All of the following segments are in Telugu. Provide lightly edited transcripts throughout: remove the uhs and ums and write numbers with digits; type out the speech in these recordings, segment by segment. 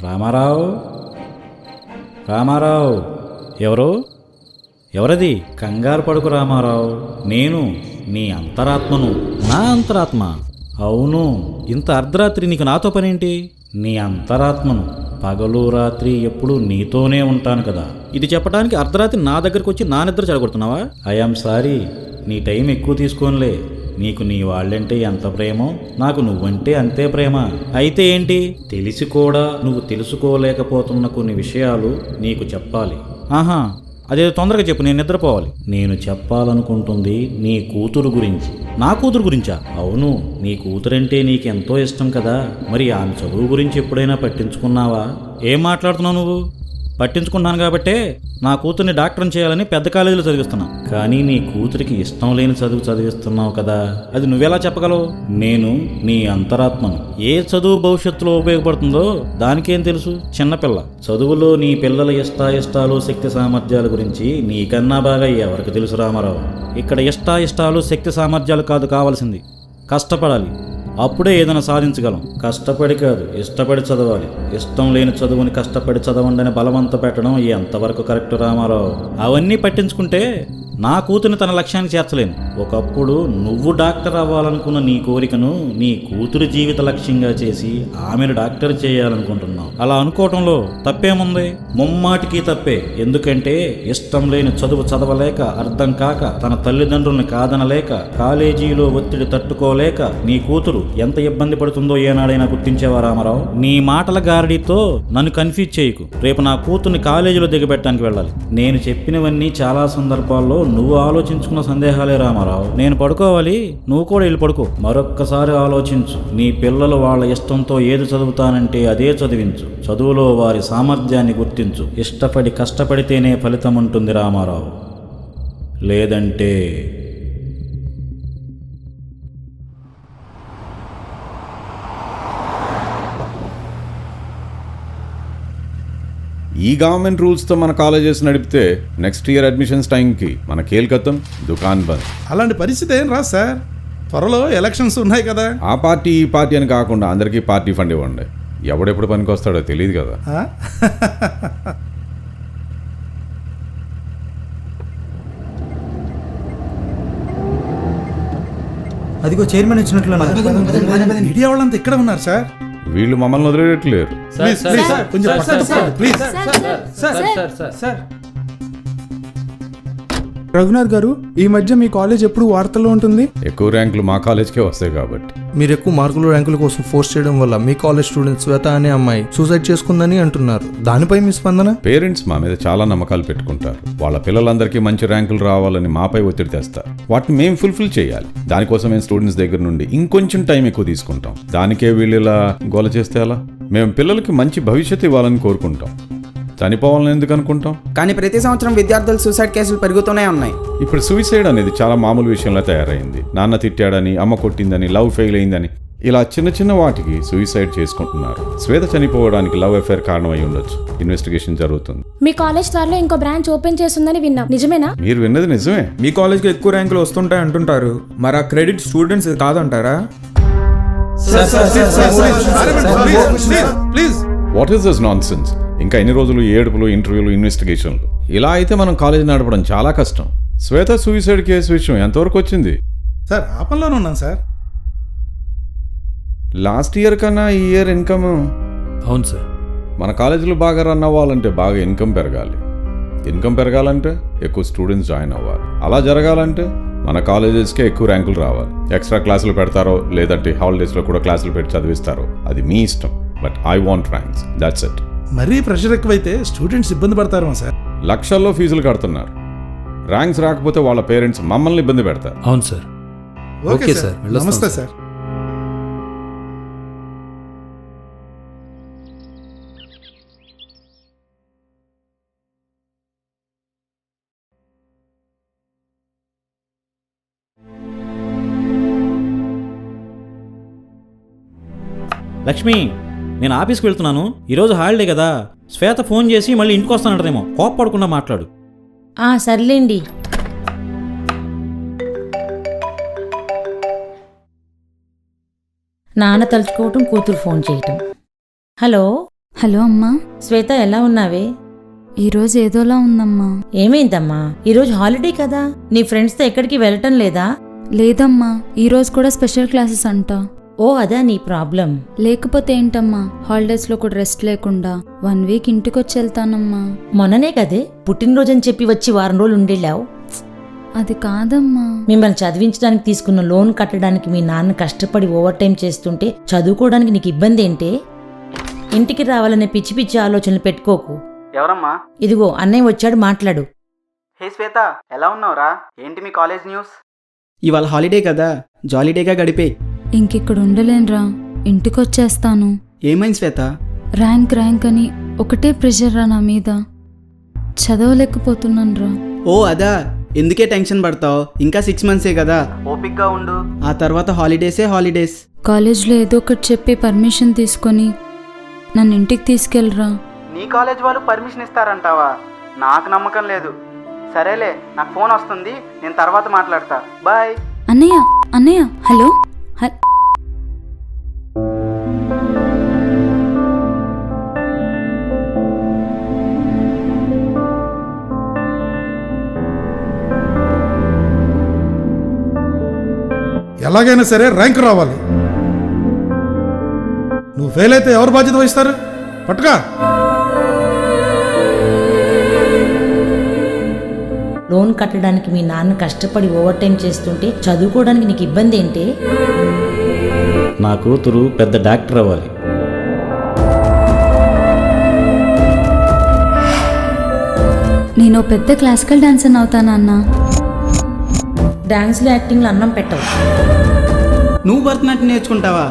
రామారావు, రామారావు. ఎవరది? కంగారు పడుకు రామారావు, నేను నీ అంతరాత్మను. నా అంతరాత్మ? అవును. ఇంత అర్ధరాత్రి నీకు నాతో పనేంటి? నీ అంతరాత్మను. పగలు రాత్రి ఎప్పుడు నీతోనే ఉంటాను కదా. ఇది చెప్పడానికి అర్ధరాత్రి నా దగ్గరకు వచ్చి నా నిద్ర చెడగొడుతున్నావా? ఐఆమ్ సారీ, నీ టైం ఎక్కువ తీసుకోనిలే. నీకు నీ వాళ్ళంటే ఎంత ప్రేమో నాకు నువ్వంటే అంతే ప్రేమ. అయితే ఏంటి? తెలిసి కూడా నువ్వు తెలుసుకోలేకపోతున్న కొన్ని విషయాలు నీకు చెప్పాలి. ఆహా, అదేదో తొందరగా చెప్పు, నేను నిద్రపోవాలి. నేను చెప్పాలనుకుంటుంది నీ కూతురు గురించి. నా కూతురు గురించా? అవును, నీ కూతురంటే నీకెంతో ఇష్టం కదా. మరి ఆమె చదువు గురించి ఎప్పుడైనా పట్టించుకున్నావా? ఏం మాట్లాడుతున్నావు నువ్వు? పట్టించుకుంటాను కాబట్టే నా కూతుర్ని డాక్టర్ని చేయాలని పెద్ద కాలేజీలో చదివిస్తున్నావు. కానీ నీ కూతురికి ఇష్టం లేని చదువు చదివిస్తున్నావు కదా, అది నువ్వెలా చెప్పగలవు? నేను నీ అంతరాత్మను. ఏ చదువు భవిష్యత్తులో ఉపయోగపడుతుందో దానికేం తెలుసు? చిన్నపిల్ల. చదువులో నీ పిల్లల ఇష్టాయిష్టాలు, శక్తి సామర్థ్యాల గురించి నీకన్నా బాగా ఎవరికి తెలుసు రామారావు? ఇక్కడ ఇష్టాయిష్టాలు, శక్తి సామర్థ్యాలు కాదు కావాల్సింది, కష్టపడాలి. అప్పుడే ఏదైనా సాధించగలం. కష్టపడి కాదు, ఇష్టపడి చదవాలి. ఇష్టం లేని చదువుని కష్టపడి చదవండి బలవంత పెట్టడం ఎంతవరకు కరెక్ట్ రామారావు? అవన్నీ పట్టించుకుంటే నా కూతురిని తన లక్ష్యానికి చేర్చలేను. ఒకప్పుడు నువ్వు డాక్టర్ అవ్వాలనుకున్న నీ కోరికను నీ కూతురి జీవిత లక్ష్యంగా చేసి ఆమెను డాక్టర్ చేయాలనుకుంటున్నావు. అలా అనుకోవటంలో తప్పేముంది? ముమ్మాటికి తప్పే. ఎందుకంటే ఇష్టం లేని చదువు చదవలేక, అర్థం కాక, తన తల్లిదండ్రుల్ని కాదనలేక, కాలేజీలో ఒత్తిడి తట్టుకోలేక నీ కూతురు ఎంత ఇబ్బంది పడుతుందో ఏనాడైనా గుర్తించేవా రామారావు? నీ మాటల గారడీతో నన్ను కన్ఫ్యూజ్ చేయకు. రేపు నా కూతుర్ని కాలేజీలో దిగబెట్టడానికి వెళ్ళాలి. నేను చెప్పినవన్నీ చాలా సందర్భాల్లో నువ్వు ఆలోచించుకున్న సందేహాలే రామారావు. నేను పడుకోవాలి, నువ్వు కూడా వెళ్ళి పడుకో. మరొక్కసారి ఆలోచించు. నీ పిల్లలు వాళ్ళ ఇష్టంతో ఏది చదువుతానంటే అదే చదివించు. చదువులో వారి సామర్థ్యాన్ని గుర్తించు. ఇష్టపడి కష్టపడితేనే ఫలితం ఉంటుంది రామారావు, లేదంటే ఈ గవర్నమెంట్ రూల్స్తో మన కాలేజెస్ నడిపితే నెక్స్ట్ ఇయర్ అడ్మిషన్స్ టైంకి మన కేల్కతం దుకాన్ బంద్. అలాంటి పరిస్థితి ఏం రా సార్, త్వరలో ఎలక్షన్స్ ఉన్నాయి కదా. ఆ పార్టీ ఈ పార్టీ అని కాకుండా అందరికీ పార్టీ ఫండ్ ఇవ్వండి. ఎవడెప్పుడు పనికి వస్తాడో తెలియదు కదా. అదిగో చైర్మన్ వచ్చినట్లు. మీడియా వాళ్ళంతా ఇక్కడ ఉన్నారు సార్. వీళ్ళు మమ్మల్ని వదిలేయట్లేరు. రఘునాథ్ గారు, ఈ మధ్య మీ కాలేజ్ ఎప్పుడు వార్తల్లో ఉంటుంది? ఎక్కువ ర్యాంకులు మా కాలేజ్కే వస్తాయి కాబట్టి. మీరు ఎక్కువ మార్కులు ర్యాంకుల కోసం ఫోర్స్ చేయడం వల్ల మీ కాలేజ్ స్టూడెంట్ శ్వేత అనే అమ్మాయి సూసైడ్ చేసుకుందని అంటున్నారు. దానిపై మీ స్పందన? పేరెంట్స్ మా మీద చాలా నమ్మకాలు పెట్టుకుంటారు. వాళ్ళ పిల్లలందరికీ మంచి ర్యాంకులు రావాలని మాపై ఒత్తిడి తెస్తారు. వాటిని మేము ఫుల్ఫిల్ చేయాలి. దానికోసం మేము స్టూడెంట్స్ దగ్గర నుండి ఇంకొంచెం టైం ఎక్కువ తీసుకుంటాం. దానికే వీళ్ళు ఇలా గోల చేస్తే ఎలా? మేము పిల్లలకి మంచి భవిష్యత్తు ఇవ్వాలని కోరుకుంటాం, చనిపోవాలని ఎందుకు అనుకుంటాం? కానీ ప్రతి సంవత్సరం విద్యార్థులు సూసైడ్ కేసులు పెరుగుతూనే ఉన్నాయి. ఇప్పుడు సూసైడ్ అనేది చాలా మామూలు విషయంలో తయారైంది. నాన్న తిట్టాడని, అమ్మ కొట్టిందని, లవ్ ఫెయిల్ అయిందని, ఇలా చిన్న చిన్న వాటికి సూసైడ్ చేసుకుంటున్నారు. శ్వేత చనిపోవడానికి లవ్ అఫేర్ కారణం అయి ఉండొచ్చు. ఇన్వెస్టిగేషన్ జరుగుతుంది. మీ కాలేజ్ త్వరలో ఇంకో బ్రాంచ్ ఓపెన్ చేస్తుందని విన్నాం, నిజమేనా? మీరు విన్నది నిజమే. మీ కాలేజ్కి ఎక్కువ ర్యాంకులు వస్తుంటాయి అంటుంటారు. మరి ఆ క్రెడిట్ స్టూడెంట్స్ కాదంటారా? What is this non sense? ఇంకా ఎన్ని రోజులు ఏడుపులు, ఇంటర్వ్యూలు, ఇన్వెస్టిగేషన్లు? ఇలా అయితే మనం కాలేజ్ నడపడం చాలా కష్టం. శ్వేత సూసైడ్ కేసు విషయం ఎంతవరకు వచ్చింది? సార్ ఆ పనిలోనే ఉన్నాను సార్. లాస్ట్ ఇయర్ కన్నా ఈ ఇయర్ ఇన్కమ్. అవును సార్. మన కాలేజీలో బాగా రన్ అవ్వాలంటే బాగా ఇన్కమ్ పెరగాలి. ఇన్కమ్ పెరగాలంటే ఎక్కువ స్టూడెంట్స్ జాయిన్ అవ్వాలి. అలా జరగాలంటే మన కాలేజెస్కే ఎక్కువ ర్యాంకులు రావాలి. ఎక్స్ట్రా క్లాసులు పెడతారో లేదంటే హాలిడేస్లో కూడా క్లాసులు పెట్టి చదివిస్తారో అది మీ ఇష్టం. But I want ranks, that's it. మరీ ప్రెషర్ ఎక్కువైతే స్టూడెంట్స్ ఇబ్బంది పడతారు సార్. లక్షల్లో ఫీజులు కడుతున్నారు. ర్యాంక్స్ రాకపోతే వాళ్ళ పేరెంట్స్ మమ్మల్ని ఇబ్బంది పెడతారు. అవును సార్. ఓకే సార్, నమస్తే సార్. లక్ష్మి, నేను ఆఫీస్కి వెళ్తున్నాను. ఈరోజు హాలిడే కదా. శ్వేత ఫోన్ చేసి మళ్ళీ ఇంటికి వస్తానంటదేమో. కోప్పడకుండా మాట్లాడు. సర్లేండి. నాన్న తలుచుకోవటం, కూతురు ఫోన్ చేయటం. హలో హలో అమ్మా. శ్వేత ఎలా ఉన్నావే? ఈరోజు ఏదోలా ఉందమ్మా. ఏమైందమ్మా? ఈరోజు హాలిడే కదా, నీ ఫ్రెండ్స్తో ఎక్కడికి వెళ్ళటం లేదా? లేదమ్మా, ఈరోజు కూడా స్పెషల్ క్లాసెస్ అంట. ఓ అదా నీ ప్రాబ్లం. లేకపోతే ఏంటమ్మా, హాలిడేస్లో కూడా రెస్ట్ లేకుండా 1 వీక్ ఇంటికొచ్చి వెళ్తానమ్మా. మొన్ననే కదే పుట్టినరోజని చెప్పి వచ్చి వారం రోజులు ఉండేళ్ళావు. అది కాదమ్మా. మిమ్మల్ని చదివించడానికి తీసుకున్న లోన్ కట్టడానికి మీ నాన్న కష్టపడి ఓవర్ టైం చేస్తుంటే చదువుకోవడానికి నీకు ఇబ్బంది ఏంటే? ఇంటికి రావాలనే పిచ్చి పిచ్చి ఆలోచనలు పెట్టుకోకు. ఎవరమ్మా? ఇదిగో అన్నయ్య వచ్చాడు, మాట్లాడు. హే శ్వేత, ఎలా ఉన్నావురా? ఏంటి మీ కాలేజ్ న్యూస్? ఇవాళ హాలిడే కదా, జాలీడేగా గడిపే. ఇంకిక్కడ ఉండలేనురా, ఇంటికొచ్చేస్తాను. ఏమైంది శ్వేత? ర్యాంక్ అని ఒకటే ప్రెషర్ రా నా మీద. చదవలేకపోతున్నాను రా. ఓ అదా, ఎందుకే టెన్షన్ పడతావు? ఇంకా 6 monthsే కదా, ఓపిక్గా ఉండు. ఆ తర్వాత హాలిడేస్. కాలేజ్లో ఏదో ఒకటి చెప్పి పర్మిషన్ తీసుకొని నన్ను ఇంటికి తీసుకెళ్ళరా. నీ కాలేజ్ వాళ్ళు పర్మిషన్ ఇస్తారంటావా? నాకు నమ్మకం లేదు. సరేలే, నాకు ఫోన్ వస్తుంది, నేను తర్వాత మాట్లాడతా. బాయ్. అన్నయ్య హలో. ఎలాగైనా సరే ర్యాంక్ రావాలి. నువ్వు ఫెయిల్ అయితే ఎవరు బాధ్యత వహిస్తారు? పట్టుగా. లోన్ కట్టడానికి మీ నాన్న కష్టపడి ఓవర్ టైం చేస్తుంటే చదువుకోవడానికి నీకు ఇబ్బంది ఏంటి? నా కూతురు పెద్ద డాక్టర్ అవ్వాలి. నేను పెద్ద క్లాసికల్ డాన్సర్ అవుతానా అన్న? డాన్స్లో యాక్టింగ్లో అన్నం పెట్టవు. నువ్వు భరతనాట్యం నేర్చుకుంటావా?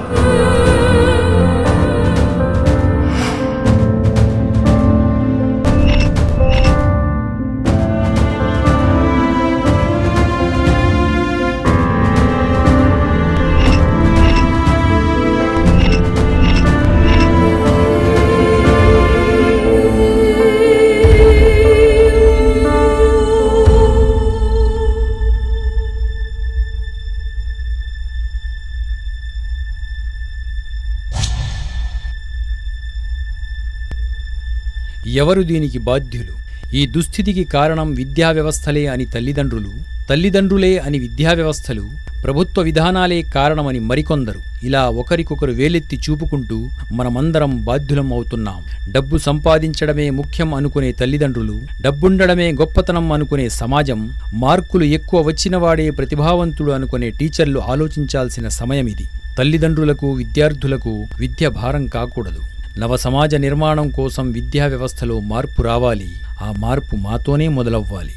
ఎవరు దీనికి బాధ్యులు? ఈ దుస్థితికి కారణం విద్యా వ్యవస్థలే అని తల్లిదండ్రులే అని విద్యా వ్యవస్థలు, ప్రభుత్వ విధానాలే కారణమని మరికొందరు, ఇలా ఒకరికొకరు వేలెత్తి చూపుకుంటూ మనమందరం బాధ్యులం అవుతున్నాం. డబ్బు సంపాదించడమే ముఖ్యం అనుకునే తల్లిదండ్రులు, డబ్బుండడమే గొప్పతనం అనుకునే సమాజం, మార్కులు ఎక్కువ వచ్చినవాడే ప్రతిభావంతుడు అనుకునే టీచర్లు ఆలోచించాల్సిన సమయమిది. తల్లిదండ్రులకు, విద్యార్థులకు విద్య భారం కాకూడదు. నవ సమాజ నిర్మాణం కోసం విద్యా వ్యవస్థలో మార్పు రావాలి. ఆ మార్పు మాతోనే మొదలవ్వాలి.